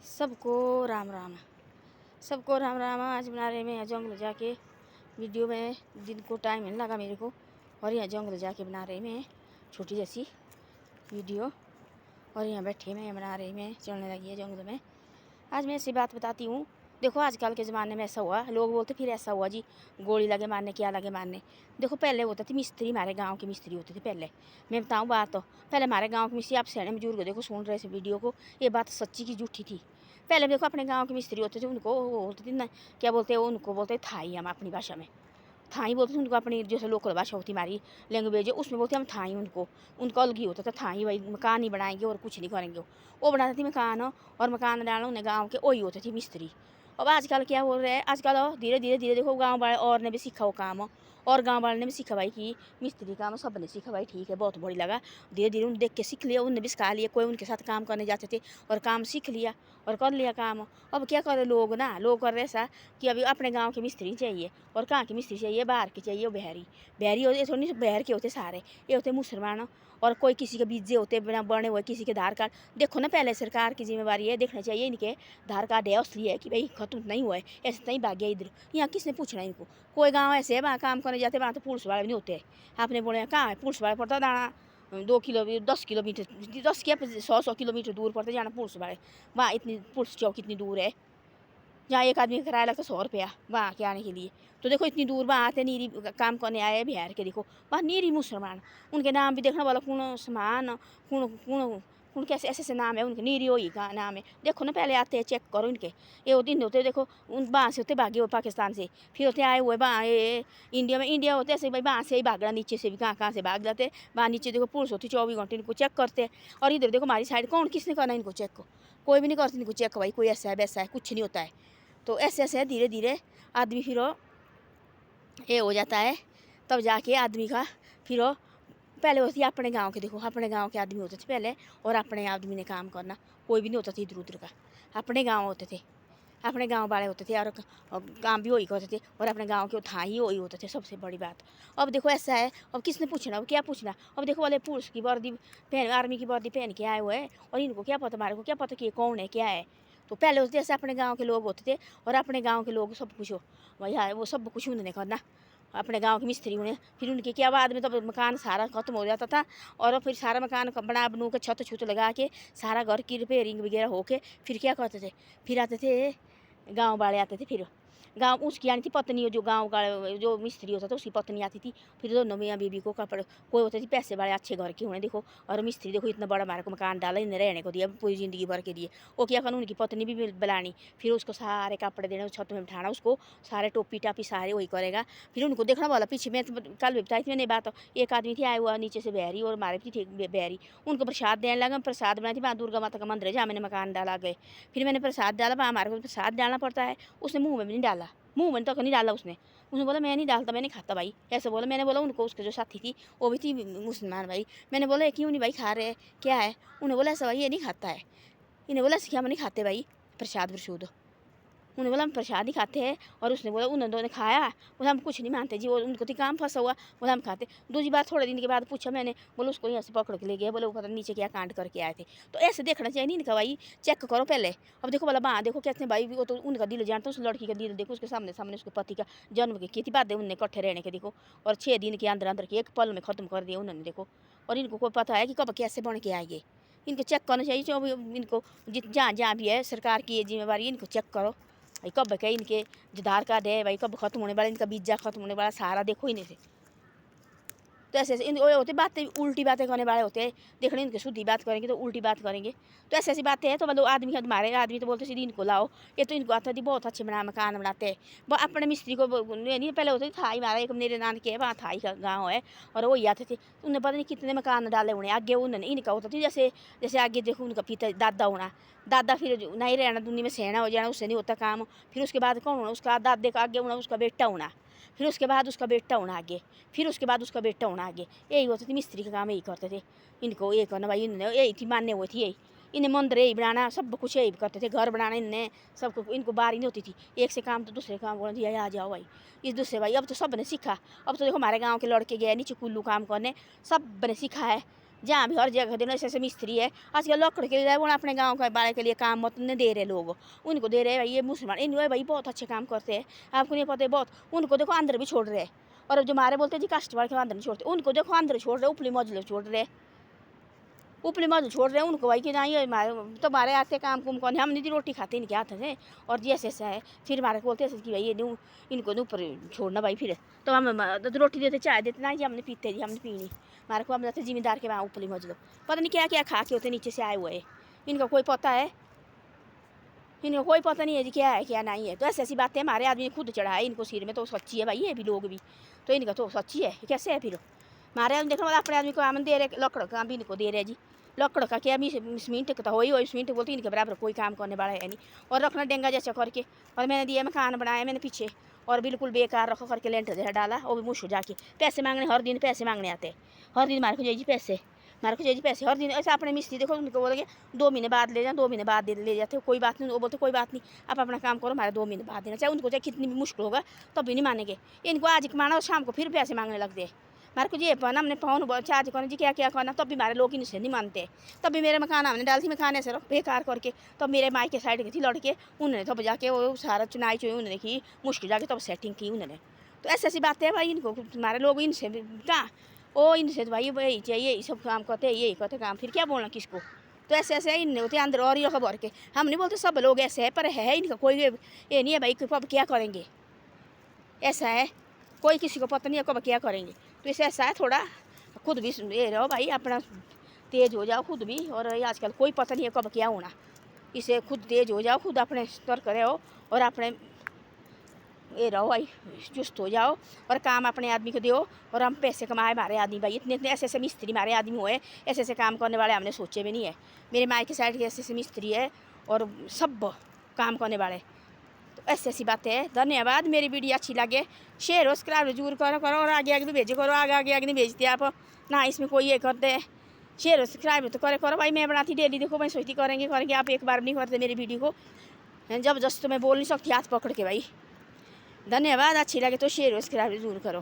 सबको राम राम। सबको राम राम। आज बना रहे मैं जंगल जाके वीडियो में, जिनको टाइम नहीं लगा मेरे को, और यहाँ जंगल जाके बना रही मैं छोटी जैसी वीडियो। और यहाँ बैठे मैं बना रही मैं, चलने लगी है जंगल में। आज मैं ऐसी बात बताती हूँ। देखो आजकल के ज़माने में ऐसा हुआ, लोग बोलते फिर ऐसा हुआ जी, गोली लगे मारने, क्या लगे मारने। देखो पहले होता थी मिस्त्री, हमारे गांव के मिस्त्री होते थे पहले। मैं बताऊँ बात, तो पहले हमारे गांव के मिस्त्री, आप सियाने बुजुर्ग देखो सुन रहे थे वीडियो को, ये बात सच्ची की झूठी थी। पहले देखो अपने गाँव के मिस्त्री होते थे, उनको बोलते थे ना, क्या बोलते हैं उनको, बोलते थाई, हम अपनी भाषा में थाई बोलते थे उनको। अपनी जैसे लोकल भाषा होती हमारी लैंग्वेज है, उसमें बोलते हम थाई उनको। उनका अलग ही होता था थाई, भाई मकान ही बनाएंगे और कुछ नहीं करेंगे। वो बनाते थे मकान, और मकान डालो उन्हें गाँव के, वही होते थे मिस्त्री। अब आजकल क्या हो रहा है, आजकल धीरे धीरे धीरे देखो गाँव वाले और ने भी सीखा वो काम, और गाँव वाले ने भी सीखा भाई कि मिस्त्री काम सब ने सीखा भाई, ठीक है बहुत बढ़िया लगा। धीरे धीरे उन्हें देख के सीख लिया, उनने भी सिखा लिया। कोई उनके साथ काम करने जाते थे और काम सीख लिया और कर लिया काम। अब क्या करे लोग ना, लोग कर रहे ऐसा कि अभी अपने गाँव के मिस्त्री चाहिए, और कहाँ के मिस्त्री चाहिए, बाहर के चाहिए। वो बिहारी बिहारी होते, थोड़ी बिहार के होते सारे, ये होते मुसलमान। और कोई किसी के बीजे होते बिना बने हुए, किसी के आधार कार्ड। देखो ना, पहले सरकार की जिम्मेवारी है, देखना चाहिए इनके आधार कार्ड है असली है कि भाई खत्म नहीं हुआ है, ऐसे नहीं भाग गया इधर। यहाँ किसने पूछना इनको। कोई गाँव ऐसे है वहाँ काम करने जाते, वहाँ तो पुलिस वाले नहीं होते। आपने बोले कहाँ है पुलिस वाले, पड़ता दाना 10 किलोमीटर 10 क्या 100 किलोमीटर दूर पड़ता जाना पुलिस वाले। वहाँ इतनी पुलिस चौक इतनी दूर है, जहाँ एक आदमी का किराया लगता 100 रुपया वहाँ के आने के लिए। तो देखो इतनी दूर वहाँ आते नीरी काम करने आए बिहार के। देखो वहाँ नीरी मुसलमान, उनके नाम भी देखना वाला कौन समान, कौन कौन कौन कैसे ऐसे ऐसे नाम है उनके, नीरी वही का नाम है। देखो ना पहले आते हैं, चेक करो इनके। ये वो दिन होते देखो, उन वहाँ से होते भागे हुए पाकिस्तान से, फिर होते आए हुए वहाँ इंडिया में। इंडिया होते ऐसे भाई वहाँ से ही भागना, नीचे से भी कहाँ से भाग जाते। वहाँ नीचे देखो पुलिस होती 24 घंटे इनको चेक करते हैं। और इधर देखो हमारी साइड कौन किसने करना इनको चेक को, कोई भी नहीं करती इनको चेक भाई, कोई ऐसा है वैसा है कुछ नहीं होता है। तो ऐसे ऐसे धीरे धीरे आदमी फिर ये हो जाता है, तब जाके आदमी का फिर पहले होती है अपने गांव के। देखो अपने गांव के आदमी होते थे पहले, और अपने आदमी ने काम करना, कोई भी नहीं होता था इधर उधर का। अपने गांव होते थे, अपने गांव वाले होते थे, और काम भी वही करते थे, और अपने गांव के था ही वही होते थे सबसे बड़ी बात। अब देखो ऐसा है, अब किसने पूछना, अब क्या पूछना। अब देखो वाले पुलिस की वर्दी पहन, आर्मी की वर्दी पहन के आए हुए हैं, और इनको क्या पता, हमारे को क्या पता कि ये कौन है क्या है। तो पहले होते जैसे अपने गाँव के लोग होते थे, और अपने गाँव के लोग सब कुछ वही है, वो सब कुछ उन्होंने करना, अपने गांव के मिस्त्री उन्हें। फिर उनके क्या बाद में तब मकान सारा खत्म हो जाता था, और फिर सारा मकान बना बनू के छत छुत लगा के सारा घर की रिपेयरिंग वगैरह होके फिर क्या करते थे, फिर आते थे गांव वाले आते थे। फिर गांव उसकी आनी थी पत्नी, जो गांव का जो मिस्त्री होता था उसकी पत्नी आती थी। फिर दोनों मियाँ बीबी को कपड़े, कोई होते थे पैसे वाले अच्छे घर के होने देखो, और मिस्त्री देखो इतना बड़ा हमारे को मकान डाला, इन्हें रहने को दिया पूरी ज़िंदगी भर के लिए। वो क्या करना, उनकी पत्नी भी बुलानी, फिर उसको सारे कपड़े देने, छत में बिठाना उसको, सारे टोपी टापी सारे वही करेगा। फिर उनको देखना वाला पीछे, मैं कल भी बताई थी मैंने बात। एक आदमी थी आया हुआ नीचे से बहरी, और हमारे भी थी बहरी, उनको प्रसाद देने लगा। प्रसाद बनाई थी वहाँ दुर्गा माता का मंदिर है जहाँ मैंने मकान डाला गए। फिर मैंने प्रसाद डाला, वहाँ हमारे को प्रसाद डालना पड़ता है। उसने मुँह में भी नहीं डाला, मुँह में तक नहीं डाला उसने। उसने बोला मैं नहीं डालता, मैं नहीं खाता भाई, ऐसे बोला। मैंने बोला उनको, उसके जो साथी थी वो भी थी मुसलमान भाई, मैंने बोला क्यों नहीं भाई खा रहे, क्या है। उन्हें बोला ऐसा भाई ये नहीं खाता है। इन्हें बोला क्या हम नहीं खाते भाई प्रसाद प्रसूद। उन्हें बोला हम प्रसाद ही खाते हैं। और उसने बोला उन दोनों ने खाया, बोला हम कुछ नहीं मानते जी, वो उनको तो काम फंसा हुआ, बोला हम खाते। दूसरी बार थोड़े दिन के बाद पूछा मैंने, बोला उसको यहाँ से पकड़ के ले गया, बोले वो पता नीचे क्या कांड करके आए थे। तो ऐसे देखना चाहिए नहीं इनका भाई, चेक करो पहले। अब देखो बोला बाँ देखो कहते हैं भाई, वो तो उनका दिल जानता, उस लड़की का दिल देखो, उसके सामने सामने उसके पति का जन्म की कितनी बात है उनने इकट्ठे रहने के। देखो और 6 दिन के अंदर अंदर के एक पल में ख़त्म कर दिया उन्होंने देखो। और इनको कोई पता है कि कब कैसे बन के आएंगे। इनको चेक करना चाहिए, जो भी इनको जहाँ जहाँ भी है सरकार की ये जिम्मेवारी, इनको चेक करो भाई कब क्या इनके जो आधार कार्ड है भाई कब खत्म होने वाला, इनका वीजा खत्म होने वाला, सारा देखो इन्हें से। तो ऐसे ऐसे वो होते बातें, उल्टी बातें करने वाले होते हैं। देखने इनके शुद्धि बात करेंगे तो उल्टी बात करेंगे। तो ऐसी ऐसी बातें हैं। तो मतलब आदमी हमारे आदमी तो बोलते सीधी इनको लाओ, ये तो इनको आता थी बहुत अच्छे बना मकान बनाते हैं। वो अपने मिस्त्री को नहीं, पहले होते था ही, हमारा एक मेरे नान के वहाँ था ही का गाँव है, और वही आते थे। उन्हें पता नहीं कितने मकान डाले उन्हें आगे, उन्होंने इनका होता थी जैसे जैसे आगे देखो उनका पिता दादा होना, दादा फिर नहीं रहना दुनिया में सहना हो जाना, उससे नहीं होता काम। फिर उसके बाद कौन होना, उसका दादे का आगे होना उसका बेटा होना, फिर उसके बाद उसका बेटा होना आगे, फिर उसके बाद उसका बेटा होना आगे। यही होता थी मिस्त्री का काम, यही करते थे। इनको ये करना भाई, इन्होंने यही थी मान्य हुई थी, यही इन्हें मंदिर यही बनाना, सब कुछ यही करते थे, घर बनाना इनने सब कुछ। इनको बारी नहीं होती थी, एक से काम तो दूसरे काम बोलना दिया आ जाओ भाई इस दूसरे भाई। अब तो सब ने सीखा, अब तो देखो हमारे गाँव के लड़के गए नीचे कुल्लू काम करने, सब ने सीखा है। जहाँ भी हर जगह देना ऐसे मिस्त्री है आजकल लकड़ के लिए वो अपने गांव के बारे के लिए काम मत नहीं दे रहे लोग, उनको दे रहे हैं ये मुसलमान इन भाई बहुत अच्छे काम करते हैं, आपको नहीं पता है बहुत, उनको देखो अंदर भी छोड़ रहे हैं। और जो हमारे बोलते हैं जी कस्टमर के अंदर नहीं छोड़ते, उनको देखो अंदर छोड़ रहे, उपली मौजूद छोड़ रहे, उपली मौजूद छोड़ रहे हैं उनको भाई कि नहीं हमारे तो हमारे आते काम कुम कौन, हम नहीं रोटी खाते इनके हाथ से। और जैसे ऐसा है फिर हमारे बोलते हैं कि भाई ये नहीं इनको ऊपर छोड़ना भाई, फिर तो हम रोटी देते चाय देते ना जी हमने पीते जी हमने पीनी, हमारे को हम जाते जिम्मेदार के वहाँ उपली मौजूद पता नहीं क्या क्या खा के होते नीचे से आए हुए, इनको कोई पता है, इनको कोई पता नहीं है जी क्या है क्या नहीं है। तो ऐसी ऐसी बातें हमारे आदमी ने खुद चढ़ाए इनको सिर में, तो सच्ची है भाई ये भी लोग भी, तो इनका तो सच्ची है कैसे है फिर हमारे आदमी देखो अपने आदमी को आमन दे रहे, लकड़ का भी इनको दे रहे जी, लकड़ का क्या सीमेंट का तो हो ही सीमेंट बोलती इनके बराबर कोई काम करने वाला है नहीं। और रखना डेंगा जैसा करके, और मैंने दिया मकान बनाया मैंने पीछे और बिल्कुल बेकार रखो करके लेंटर जैसा डाला, वो भी मुश्किल जाके पैसे मांगने, हर दिन पैसे मांगने आते, हर दिन मारे को जी पैसे, मारे को जी पैसे हर दिन ऐसा। अपने मिस्त्री देखो उनको बोलेंगे 2 महीने बाद ले जाओ, 2 महीने बाद ले जाते, कोई बात नहीं, वो बोलते कोई बात नहीं आप अपना काम करो हमारे 2 महीने बाद देना, चाहे उनको चाहे कितनी भी मुश्किल होगा तब भी नहीं मानेंगे। इनको आज कमाना और शाम को फिर पैसे मांगने लगते हैं, मारे को ये पाना हमने पाउन चार्ज करना जी क्या क्या करना, तब भी हमारे लोग इनसे नहीं मानते। तब भी मेरे मकान हमने डाल थी मकान ऐसे बेकार करके, तब मेरे माई के साइड की थी लड़के उन्होंने तब जाके वो सारा चुनाई चुई उन्होंने की मुश्किल जाके तब सेटिंग की उन्होंने। तो ऐसी ऐसी बातें हैं भाई, इनको हमारे लोग इनसे कहाँ ओ इनसे तो भाई यही चाहिए, यही सब काम करते यही करते काम, फिर क्या बोलना किसको। तो ऐसे ऐसे इन होते अंदर और ये खबर के, हम नहीं बोलते सब लोग ऐसे है, पर है इनका कोई ये नहीं है भाई कब क्या करेंगे, ऐसा है कोई किसी को पता नहीं है कब क्या करेंगे। तो इसे ऐसा है थोड़ा खुद भी ये रहो भाई अपना तेज़ हो जाओ खुद भी, और आजकल कोई पता नहीं है कब क्या होना, इसे खुद तेज़ हो जाओ, खुद अपने स्तर करे हो और अपने ये रहो भाई चुस्त हो जाओ और काम अपने आदमी को दो, और हम पैसे कमाए हमारे आदमी भाई इतने इतने ऐसे ऐसे मिस्त्री हमारे आदमी हुए, ऐसे ऐसे काम करने वाले हमने सोचे भी नहीं है। मेरे माई के साइड के ऐसे ऐसे मिस्त्री है और सब काम करने वाले, तो ऐसी ऐसी बातें हैं। धन्यवाद, मेरी वीडियो अच्छी लगे शेयर हो सब्सक्राइब जरूर करो और आगे आगे भी भेजो करो, आगे आगे आगे नहीं भेजते आप ना, इसमें कोई ये करते हैं शेयर हो सब्सक्राइब तो करो भाई, मैं बनाती डेली देखो मैं सोचती करेंगे आप एक बार नहीं करते मेरी वीडियो को, जबरदस्त तो मैं बोल नहीं सकती हाथ पकड़ के भाई। धन्यवाद, अच्छी लगे तो शेयर हो सब्सक्राइब जरूर करो।